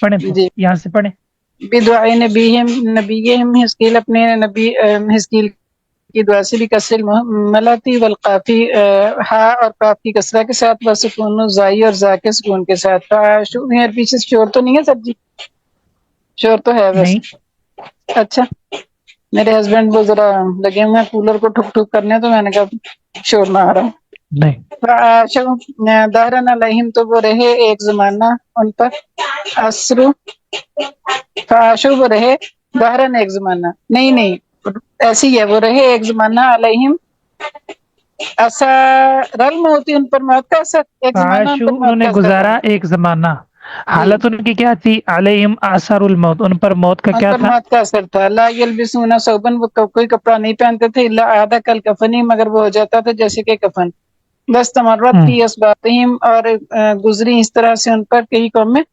پڑھیں تو جی یہاں سے پڑھیں. بدعاء نبیہم حزقیل اپنے نبی حزقیل کی دعا سے بھی کسر ملاتی والقافی ہا اور قاف کی کسرہ کے ساتھ وسکون زائی اور زا کے سکون کے ساتھ. میرے پیچھے شور تو نہیں ہے سر جی؟ شور تو ہے ویسے. نہیں اچھا میرے ہسبینڈ وہ ذرا لگے ہوئے ہیں کولر کو ٹھک ٹھک کرنے تو میں نے کہا شور نہ آ رہا. نہیں دارن علیہم تو وہ رہے ایک زمانہ ان پر اسرو فاشو وہ رہے دہرن ایک زمانہ نہیں ایسی ہے وہ رہے ایک زمانہ علیہم اثر الموت ان پر موت کا اثر ایک زمانہ ان عاشو پر انہوں موت نے کا اثر تھا. گزارا ایک زمانہ. جی حالت ان کی کیا تھی؟ علیہم آثار الموت، ان پر موت کا ان کیا پر تھا؟ موت کا اثر تھا. لا یلبسون ثوبا وہ کوئی کپڑا نہیں پہنتے تھے الا آدھا کل کفنی مگر وہ ہو جاتا تھا جیسے کہ کفن. بس تمرت فی اسباتہم اور گزری اس طرح سے ان پر کئی قومیں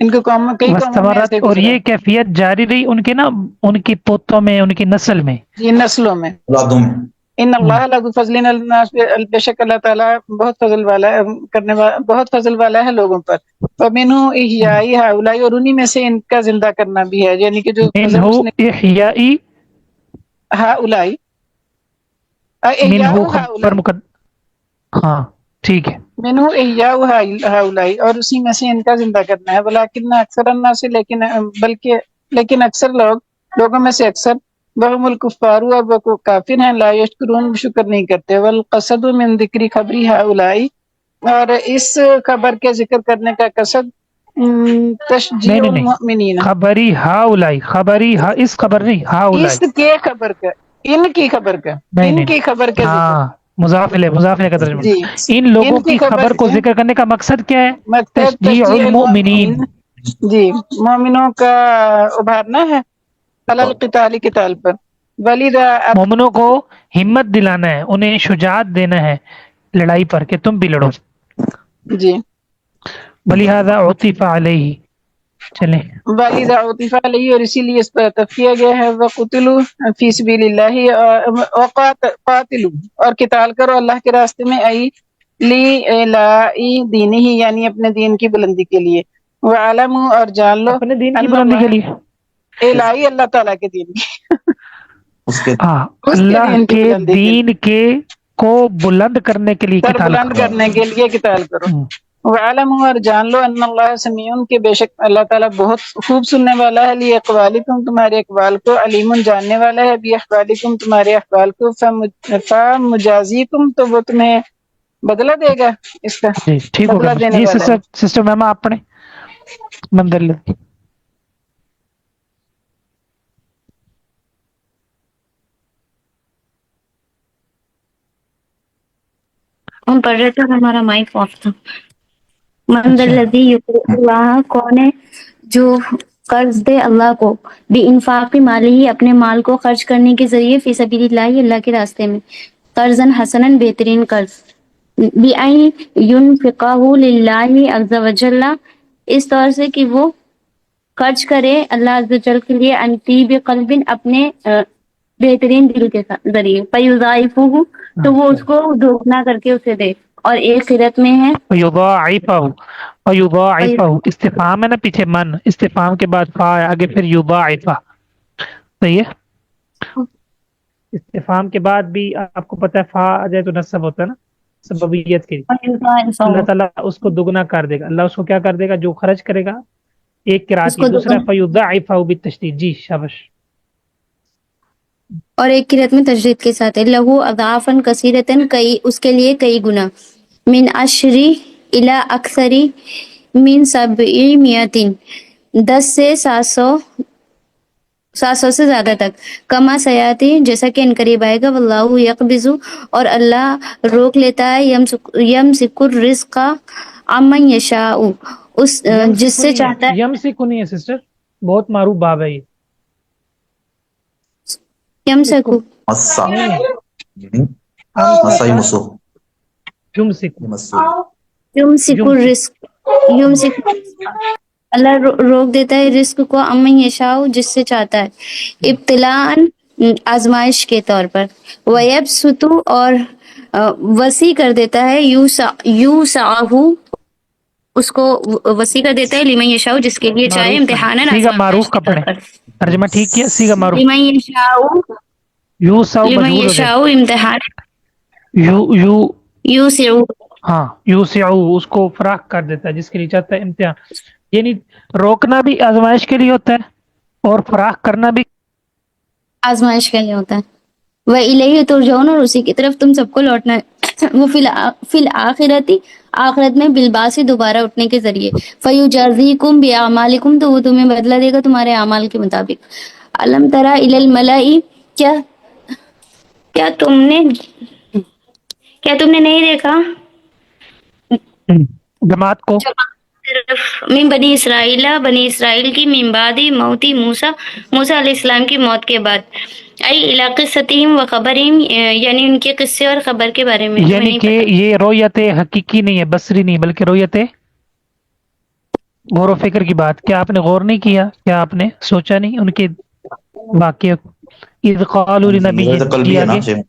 ان کو کئی قوموں میں ایسے واستمرت، اور گزرا. یہ کیفیت جاری رہی ان کے نا، ان کی پوتوں میں، ان کی نسل میں. جی نسلوں میں. ان اللہ لذو فضل علی الناس، بے شک اللہ تعالیٰ بہت فضل والا ہے بہت فضل والا ہے لوگوں پر. فمنہ احیاء ہؤلاء، اور انہی میں سے ان کا زندہ کرنا بھی ہے، یعنی کہ جو منہ اس نے احیائی، ہؤلاء احیاء منہ ہؤلاء خبر ہاں ٹھیک ہے. منہ احیاء ہؤلاء، اور اسی میں سے ان کا زندہ کرنا ہے. ولکن اکثر الناس، لیکن اکثر لوگوں میں سے اکثر وهم الکفار، اور وہ کافر ہیں، لا یشکرون، شکر نہیں کرتے. والقصد من ذکر خبری ہؤلاء، اور اس خبر کے ذکر کرنے کا قصد تشجیع نہیں المؤمنین، خبری ہاؤلائی، خبری ہا، اس خبر نہیں، اس ہاؤلائی. کے خبر کا، ان کی خبر کا، ان نہیں کی خبر کا ذکر. ہاں، مضافل کا ترجمہ. جی ان لوگوں ان کی خبر کو کے ذکر کرنے کا مقصد کیا ہے؟ مقصد تشجیع تشجیع المؤمنین، المؤمنین، جی مومنوں کا ابھارنا ہے علی القتال، قتال پر. ولیدا مومنوں کو ہمت دلانا ہے، انہیں شجاعت دینا ہے لڑائی پر کہ تم بھی لڑو. جی ولہذا عطف علیہ، چلیں. والدہ عطف علیہ، اور اسی لیے اس پر عطف کیا گیا ہے. وقتلوا فی سبیل اللہ، قاتلوا، اور قتال کرو اللہ کے راستے میں، لی دینہ، یعنی اپنے دین کی بلندی کے لیے. وعلموا، اور جان لو، اپنے دین کی ان بلندی کے اللہ لیے. الہی، اللہ تعالیٰ کے دین کی ہاں، اس کے اللہ دین کی کے بلندی کے دین کے کو بلند کرنے کے لیے لیے، سر قتال بلند کرو. کرنے کے لیے قتال کرو. وعلموا، اور جان لو، ان اللہ سمیع، کہ بے شک اللہ تعالیٰ بہت خوب سننے والا ہے، لاقوالکم، تمہارے اقوال کو، علیم، جاننے والا ہے، باحوالکم، تمہارے احوال کو، فمجازیکم، تو وہ تمہیں بدلہ دے گا اس کا، جی ٹھیک ہو گیا. بدلہ دینے جی والا ہے. سسٹر میم آپ پڑھیں مندر لے. ہم پڑھ رہے تھے اور ہمارا مائک آف تھا. من ذا اچھا، الذی یقرض اللہ، کون ہے جو قرض دے اللہ کو، بی انفاق مالی ہی، اپنے مال کو خرچ کرنے کے ذریعے، فی سبیل اللہ، اللہ کے راستے میں، قرضاً حسناً، بہترین قرض، بِأَن يُنفِقَهُ لِلَّهِ عز وجل، اس طور سے کہ وہ خرچ کرے اللہ عز و جل کے لیے، ان طیب قلب، اپنے بہترین دل کے ذریعے، فَيُضَاعِفُهُ، تو وہ اس کو دوگنا کر کے اسے دے. اور ایک سیرت میں ہے یضاعفہ، استفہام ہے نا پیچھے، من استفہام کے بعد فا ہے، آگے پھر یضاعفہ. صحیح ہے. استفہام کے بعد بھی آپ کو پتہ ہے فا آ جائے تو نصب ہوتا ہے نا، سببیت کے. اللہ تعالیٰ اس کو دگنا کر دے گا. اللہ اس کو کیا کر دے گا؟ جو خرچ کرے گا. ایک قرات اس یہ، کو دوسرا فیضاعفہ بالتشدید. جی شاباش. اور ایک قرات میں تجدید کے ساتھ ہے، لہو اضعافا کثیرتن، کئی، اس کے لیے کئی گنا، من عشری الی اکثری من 700، 10 سے 700 سے زیادہ تک، کما سیاتی، جیسا کہ انقریب آئے گا. واللہ یقبض، اور اللہ روک لیتا ہے، یمسک الرزق عمن یشاء، اس جس سے چاہتا ہے. یم سے نہیں ہے سسٹر، بہت معروف باب ہے یہ. اس کو یمسکو یمسک الرزق، یمسک، اللہ روک دیتا ہے رزق کو، امن یشاء، جس سے چاہتا ہے، ابتلاءً، آزمائش کے طور پر، وَيَبْسُطُ، اور وسیع کر دیتا ہے، یوسعہ، اس کو وسیع کر دیتا ہے، لمن یشاء جس کے لیے چاہے، امتحاناً سیگا آزمائش معروف کا کے طور پڑھیں، پر۔ ترجمہ ٹھیک کیا، سیگا معروف، لمن یشاء، یوسع لمن مجہول ہو یشاء جائے، امتحان، یو یو یوسع، ہاں یوسع اس کو فراخ کر دیتا ہے جس کے لیے چاہتا ہے امتحان، یعنی روکنا بھی آزمائش کے لیے ہوتا ہے اور فراخ کرنا بھی۔ آزمائش کا یہ ہوتا ہے۔ وَإِلَيْهِ تُرْجَعُونَ، اور اسی کی طرف تم سب کو لوٹنا ہے۔ وہ فی الآخرتی، آخرت میں بالبعث، دوبارہ اٹھنے کے ذریعے، فَيُجَازِيكُم بِأَعْمَالِكُم، تو وہ تمہیں بدلہ دے گا تمہارے اعمال کے مطابق۔ أَلَمْ تَرَ إِلَى الْمَلَإِ، کیا تم نے نہیں دیکھا جماعت کو، طرف من بنی اسرائیل کی، من بعد موتی موسیٰ علیہ السلام کی موت کے بعد، ای الی قصتہم و خبرہم، یعنی ان کے قصے اور خبر کے بارے میں تمہیں یعنی نہیں کہ پتا۔ یہ رویت حقیقی نہیں ہے، بصری نہیں، بلکہ رویت غور و فکر کی بات۔ کیا آپ نے غور نہیں کیا؟ کیا آپ نے سوچا نہیں ان کے واقعے؟ اذ قالوا لنبی، روایت قلبی جی ہے نا آگے،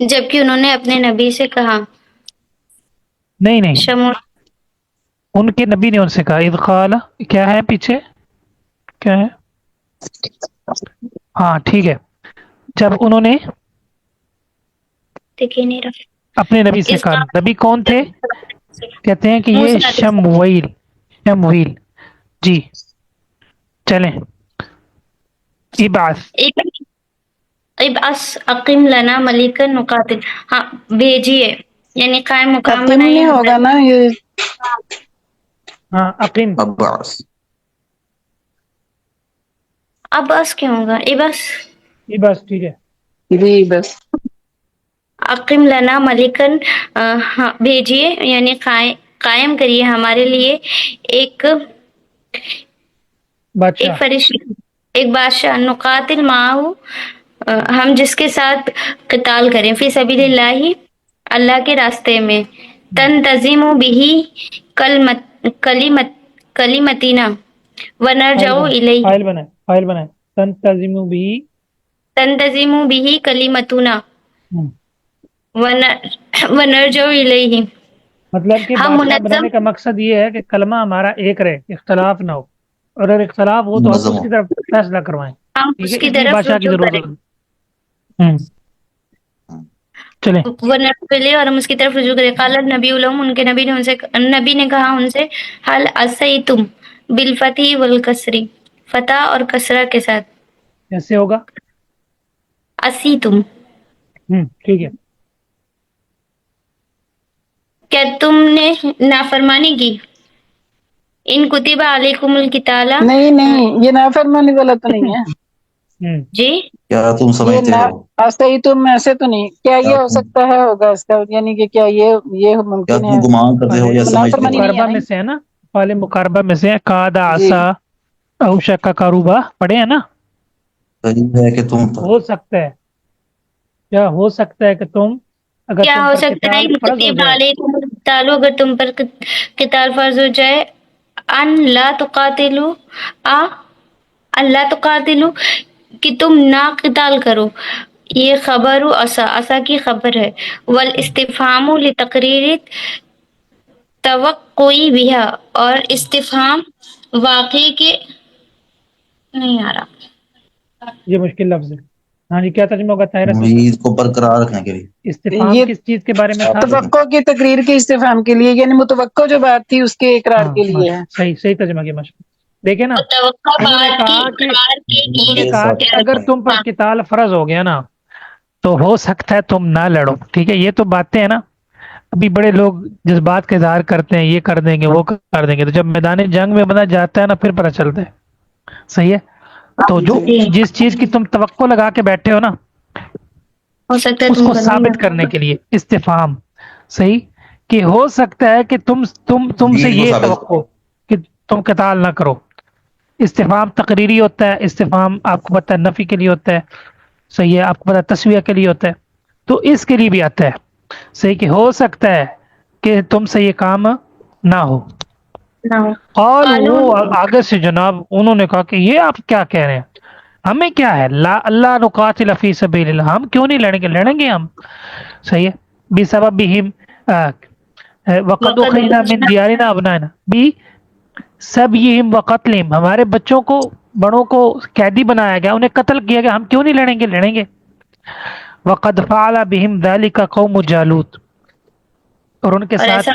جبکہ انہوں نے اپنے نبی سے کہا، نہیں شمول، ان کے نبی نے ان سے کہا، اذ قال، کیا ہے پیچھے، کیا ہے، ہاں ٹھیک ہے، جب انہوں نے دیکھے نہیں رہا، اپنے نبی سے اس کہا، کا نبی کون تھے؟ کہتے ہیں کہ یہ موسیٰ علیہ شمویل، جی چلیں، ابعث، ابعث اقم لنا ملکا نقاتل، ہاں بھیجیے، یعنی قائم مقام قتیم بنائیے نہیں ہوگا نا یہ؟ ہاں اقیم، عباس، ابعث کیوں ہوگا، ابعث، ابعث ٹھیک ہے، جی بس اقم لنا ملکن، ہاں بھیجیے، یعنی قائم کریے ہمارے لیے ایک بادشاہ، فرشتہ، ایک بادشاہ، نقاتل معاہو، ہم جس کے ساتھ قتال کریں، فی سبیل اللہ، اللہ کے راستے میں، تنتظم بھی کلمتنا فائل ونرجع بنائے، الیہ، فائل بنائے، تنتظم بھی، تنتظم بھی کلمتنا ونرجع الیہ، مطلب کہ ہم بادشاہ منظم، بنانے کا مقصد یہ ہے کہ کلمہ ہمارا ایک رہے، اختلاف نہ ہو، اور اگر اختلاف ہو تو ہم منظم اس ہو۔ کی طرف فیصلہ کروائیں، ہم ٹھیک اس ہے، کی اس لیے طرف بادشاہ کی رجوع کریں، ضرورت ہے۔ چلیں، اور ہم اس کی طرف رجوع کریں۔ قال النبی لہم، ان کے نبی نے کہا ان سے، حل عصیتم بالفتح والکسر، فتح اور کسرہ کے ساتھ، کیسے ہوگا؟ عصیتم، ٹھیک ہے، کیا تم نے نافرمانی کی، ان کتب علیکم القتال، نہیں یہ نافرمانی والا تو نہیں ہے، جی کیا تم یہ سمجھتے نا ہو، آستا ہی تم ایسے تو نہیں، کیا کیا یہ ہو تم سکتا ہے ہوگا اس کا، یعنی کہ کیا یہ کیا ممکن ہے؟ تم گمان کرتے ہو فعل یا سمجھتے نافرمانی ہو؟ نہیں ہے مقاربہ نا میں سے ہے نا، فعل مقاربہ میں سے ہے، قاد جی عصا اوشک کا کاروبا پڑھے ہیں نا، قریب ہے کہ تم ہو سکتا ہے، کیا ہو سکتا ہے کہ تم، اگر کیا تم ہو پر سکتا ہے قتال ان فرض ہو کتب جائے، علیکم القتال، اگر تم پر قتال فرض ہو جائے، ان لا تقاتلوا، ان لا تقاتلوا، کہ تم نہ قتال کرو، یہ خبر عصا کی خبر ہے، والاستفہام لتقریر توقعی بہا، اور استفہام واقعے کے، نہیں آ رہا، یہ مشکل لفظ ہے، ہاں جی، کیا ترجمہ ہوگا طاہرہ سے؟ امید کو برقرار رکھنے کے لیے استفہام یہ کس چیز کے بارے میں تھا؟ توقع کی تقریر کے استفہام کے لیے، یعنی متوقع جو بات تھی اس کے اقرار ہاں کے لیے ہے۔ صحیح ترجمہ کیا ماشاء اللہ، دیکھیں نا، متوقع انہوں نے بات کی کہا کہ اقرار کے انہوں نے لیے کہا کہ اگر تم پر قتال فرض ہو گیا نا تو ہو سکتا ہے تم نہ لڑو، ٹھیک ہے، یہ تو باتیں ہیں نا، ابھی بڑے لوگ جذبات کا اظہار کرتے ہیں، یہ کر دیں گے وہ کر دیں گے، تو جب میدان جنگ میں بندہ جاتا ہے نا پھر پتہ چلتا ہے، صحیح ہے، تو جو جی جس چیز کی تم توقع لگا کے بیٹھے ہو نا، ہو سکتا ہے اس تم کو کرو ثابت گے، کرنے کے لیے استفہام، صحیح، کہ ہو سکتا ہے کہ تم سے دین کو یہ ثابت توقع کہ تم قتال نہ کرو، استفہام تقریری ہوتا ہے، استفہام آپ کو پتہ ہے نفی کے لیے ہوتا ہے، صحیح ہے، آپ کو پتہ ہے تسویہ کے لیے ہوتا ہے، تو اس کے لیے بھی آتا ہے، صحیح، کہ ہو سکتا ہے کہ تم سے یہ کام نہ ہو، نہ ہو، اور وہ قانون، آگے سے جناب انہوں نے کہا کہ یہ آپ کیا کہہ رہے ہیں، ہمیں کیا ہے، لا اللہ نقاتل فی سبیل اللہ، ہم کیوں نہیں لڑیں گے، لڑیں گے ہم، صحیح ہے، بسببہم، وقد اخرجنا من دیارنا ابنانا بھی سبیہم وقتلہم، ہمارے بچوں کو بڑوں کو قیدی بنایا گیا، انہیں قتل کیا گیا، ہم کیوں نہیں لڑیں گے؟ لڑیں گے۔ وقد فعل بہم ذلک قوم جالوت، اور ان کے اور ساتھ ایسا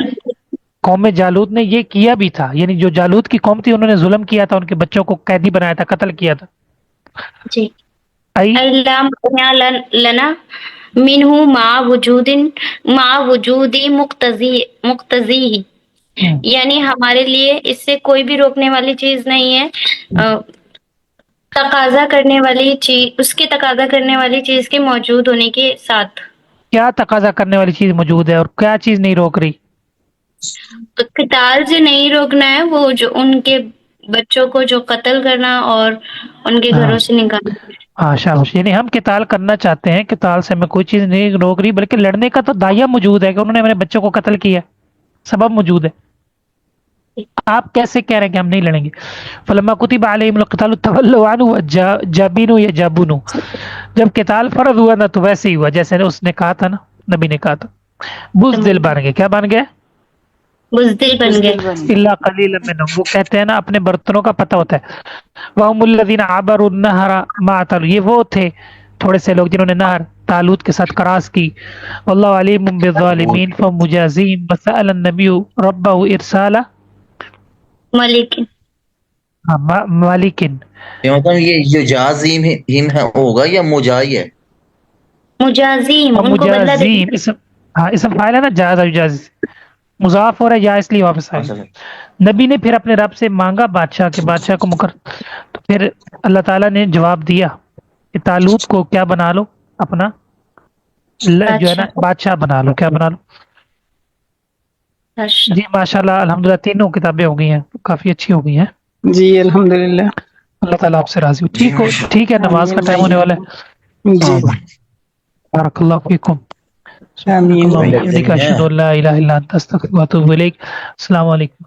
قوم جالوت نے یہ کیا بھی تھا، یعنی جو جالوت کی قوم تھی انہوں نے ظلم کیا تھا، ان کے بچوں کو قیدی بنایا تھا، قتل کیا تھا۔ جی ای اللہ لنا منہ مع وجود مقتضی، یعنی ہمارے لیے اس سے کوئی بھی روکنے والی چیز نہیں ہے، تقاضا کرنے والی چیز، اس کے تقاضا کرنے والی چیز کے موجود ہونے کے ساتھ۔ کیا تقاضا کرنے والی چیز موجود ہے اور کیا چیز نہیں روک رہی؟ قتال سے نہیں روکنا ہے، وہ جو ان کے بچوں کو جو قتل کرنا اور ان کے گھروں سے نکالنا۔ ہاں شاباش، یعنی ہم قتال کرنا چاہتے ہیں، قتال سے ہمیں کوئی چیز نہیں روک رہی، بلکہ لڑنے کا تو داعیہ موجود ہے کہ انہوں نے میرے بچوں کو قتل کیا، سبب موجود ہے۔ آپ کیسے کہہ رہے ہیں کہ ہم نہیں لڑیں گے؟ فلما کتب علیہم القتال تولوا عنہ جابین یجابون، جب قتال فرض ہوا نا تو ویسے ہی ہوا جیسے اس نے کہا تھا نا، نبی نے کہا تھا، بزدل بن گئے۔ کیا بن گئے؟ بزدل بن گئے۔ اللہ قلیل منہم، وہ کہتے ہیں نا اپنے برتنوں کا پتہ ہوتا ہے۔ وہم الذین عبروا النہر مع طالوت، یہ وہ تھے تھوڑے سے لوگ جنہوں نے نہر طالوت کے ساتھ کراس کی۔ واللہ علیم بالظالمین فمجازیہم وسأل النبی ربہ ارسال ملک مالکن۔ یہ مطلب یہ جازیم ہم ہوگا یا مجائی ہے؟ مجازیم، ان کو بدلہ دے۔ مجازیم اسم، ہاں اسم فاعل ہے نا، جاز یجازی، مضاف ہو رہا ہے یا اس لیے واپس آئے۔ نبی نے پھر اپنے رب سے مانگا بادشاہ کے، بادشاہ کو تو پھر اللہ تعالیٰ نے جواب دیا کہ طالوت کو کیا بنا لو، اپنا جو ہے نا بادشاہ بنا لو، کیا بنا لو۔ اچھا جی ماشاءاللہ الحمدللہ تینوں کتابیں ہو گئی ہیں، کافی اچھی ہو گئی ہیں۔ جی الحمدللہ۔ اللہ تعالیٰ آپ سے راضی ہو۔ ٹھیک ہے، نماز کا ٹائم ہونے والا ہے۔ جی بارک اللہ فیکم۔ آمین۔ اشہد ان لا الہ الا انت استغفرک و اتوب الیک۔ السلام علیکم۔